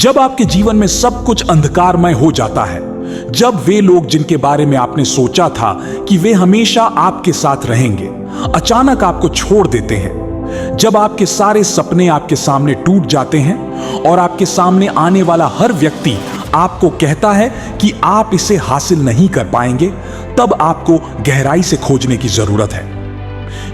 जब आपके जीवन में सब कुछ अंधकारमय हो जाता है, जब वे लोग जिनके बारे में आपने सोचा था कि वे हमेशा आपके साथ रहेंगे, अचानक आपको छोड़ देते हैं, जब आपके सारे सपने आपके सामने टूट जाते हैं और आपके सामने आने वाला हर व्यक्ति आपको कहता है कि आप इसे हासिल नहीं कर पाएंगे, तब आपको गहराई से खोजने की जरूरत है।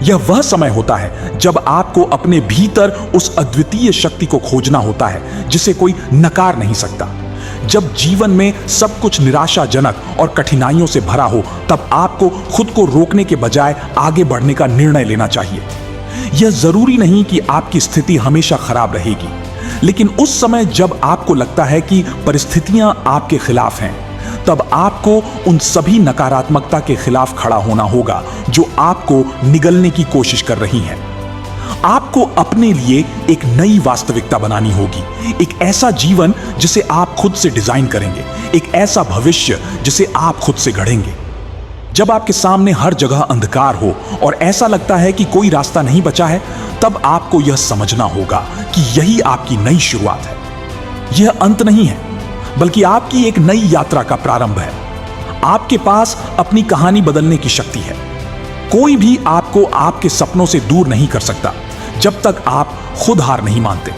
यह वह समय होता है जब आपको अपने भीतर उस अद्वितीय शक्ति को खोजना होता है जिसे कोई नकार नहीं सकता। जब जीवन में सब कुछ निराशाजनक और कठिनाइयों से भरा हो, तब आपको खुद को रोकने के बजाय आगे बढ़ने का निर्णय लेना चाहिए। यह जरूरी नहीं कि आपकी स्थिति हमेशा खराब रहेगी, लेकिन उस समय जब आपको लगता है कि परिस्थितियां आपके खिलाफ हैं, तब आपको उन सभी नकारात्मकता के खिलाफ खड़ा होना होगा जो आपको निगलने की कोशिश कर रही हैं। आपको अपने लिए एक नई वास्तविकता बनानी होगी, एक ऐसा जीवन जिसे आप खुद से डिजाइन करेंगे, एक ऐसा भविष्य जिसे आप खुद से गढ़ेंगे। जब आपके सामने हर जगह अंधकार हो और ऐसा लगता है कि कोई रास्ता नहीं बचा है, तब आपको यह समझना होगा कि यही आपकी नई शुरुआत है। यह अंत नहीं है, बल्कि आपकी एक नई यात्रा का प्रारंभ है। आपके पास अपनी कहानी बदलने की शक्ति है। कोई भी आपको आपके सपनों से दूर नहीं कर सकता जब तक आप खुद हार नहीं मानते।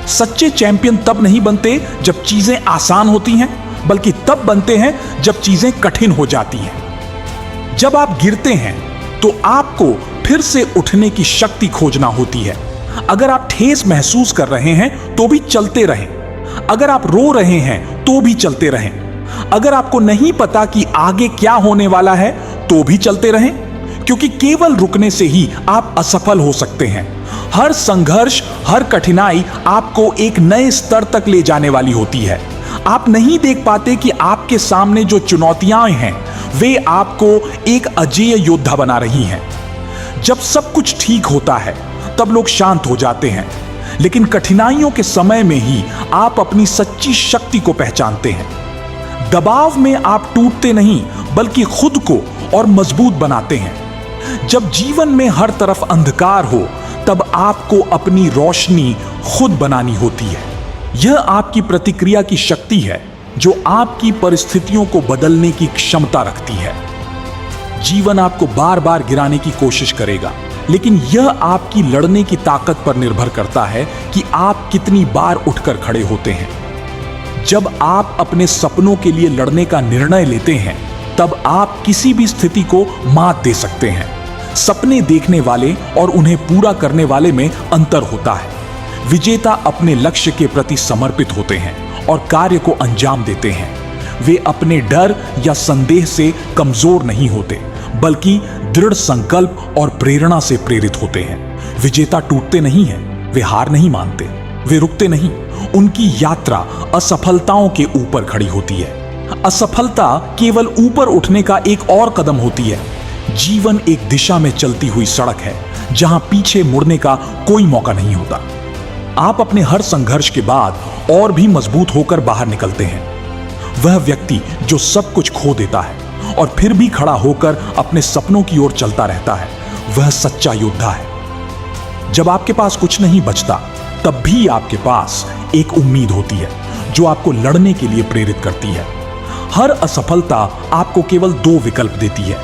सच्चे चैंपियन तब नहीं बनते जब चीजें आसान होती हैं, बल्कि तब बनते हैं जब चीजें कठिन हो जाती हैं। जब आप गिरते हैं तो आपको फिर से उठने की शक्ति खोजना होती है। अगर आप ठेस महसूस कर रहे हैं तो भी चलते रहें। अगर आप रो रहे हैं तो भी चलते रहें। अगर आपको नहीं पता कि आगे क्या होने वाला है तो भी चलते रहें, क्योंकि केवल रुकने से ही आप असफल हो सकते हैं। हर संघर्ष, हर कठिनाई आपको एक नए स्तर तक ले जाने वाली होती है। आप नहीं देख पाते कि आपके सामने जो चुनौतियां हैं वे आपको एक अजेय योद्धा बना रही हैं। जब सब कुछ ठीक होता है तब लोग शांत हो जाते हैं, लेकिन कठिनाइयों के समय में ही आप अपनी सच्ची शक्ति को पहचानते हैं। दबाव में आप टूटते नहीं, बल्कि खुद को और मजबूत बनाते हैं। जब जीवन में हर तरफ अंधकार हो, तब आपको अपनी रोशनी खुद बनानी होती है। यह आपकी प्रतिक्रिया की शक्ति है जो आपकी परिस्थितियों को बदलने की क्षमता रखती है। जीवन आपको बार बार गिराने की कोशिश करेगा, लेकिन यह आपकी लड़ने की ताकत पर निर्भर करता है कि आप कितनी बार उठकर खड़े होते हैं। जब आप अपने सपनों के लिए लड़ने का निर्णय लेते हैं, तब आप किसी भी स्थिति को मात दे सकते हैं। सपने देखने वाले और उन्हें पूरा करने वाले में अंतर होता है। विजेता अपने लक्ष्य के प्रति समर्पित होते हैं और कार्य को अंजाम देते हैं। वे अपने डर या संदेह से कमजोर नहीं होते, बल्कि दृढ़ संकल्प और प्रेरणा से प्रेरित होते हैं। विजेता टूटते नहीं हैं, वे हार नहीं मानते, वे रुकते नहीं। उनकी यात्रा असफलताओं के ऊपर खड़ी होती है। असफलता केवल ऊपर उठने का एक और कदम होती है। जीवन एक दिशा में चलती हुई सड़क है जहां पीछे मुड़ने का कोई मौका नहीं होता। आप अपने हर संघर्ष के बाद और भी मजबूत होकर बाहर निकलते हैं। वह व्यक्ति जो सब कुछ खो देता है और फिर भी खड़ा होकर अपने सपनों की ओर चलता रहता है, वह सच्चा योद्धा है। जब आपके पास कुछ नहीं बचता, तब भी आपके पास एक उम्मीद होती है जो आपको लड़ने के लिए प्रेरित करती है। हर असफलता आपको केवल दो विकल्प देती है,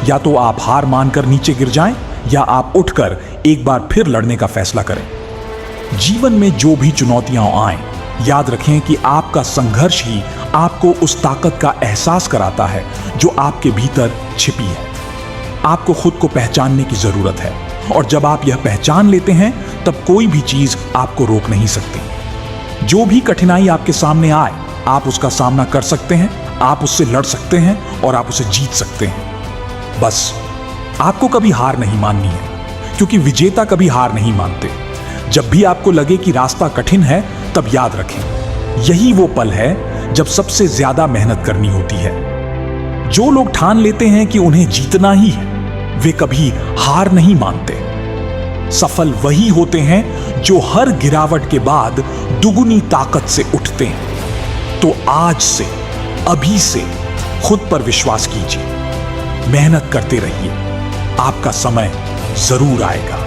या तो आप हार मानकर नीचे गिर जाएं, या आप उठकर एक बार फिर लड़ने का फैसला करें। जीवन में जो भी चुनौतियां आए, याद रखें कि आपका संघर्ष ही आपको उस ताकत का एहसास कराता है जो आपके भीतर छिपी है। आपको खुद को पहचानने की जरूरत है, और जब आप यह पहचान लेते हैं, तब कोई भी चीज आपको रोक नहीं सकती। जो भी कठिनाई आपके सामने आए, आप उसका सामना कर सकते हैं, आप उससे लड़ सकते हैं और आप उसे जीत सकते हैं। बस आपको कभी हार नहीं माननी है, क्योंकि विजेता कभी हार नहीं मानते। जब भी आपको लगे कि रास्ता कठिन है, तब याद रखें, यही वो पल है जब सबसे ज्यादा मेहनत करनी होती है। जो लोग ठान लेते हैं कि उन्हें जीतना ही है, वे कभी हार नहीं मानते। सफल वही होते हैं जो हर गिरावट के बाद दुगुनी ताकत से उठते हैं। तो आज से, अभी से खुद पर विश्वास कीजिए, मेहनत करते रहिए। आपका समय जरूर आएगा।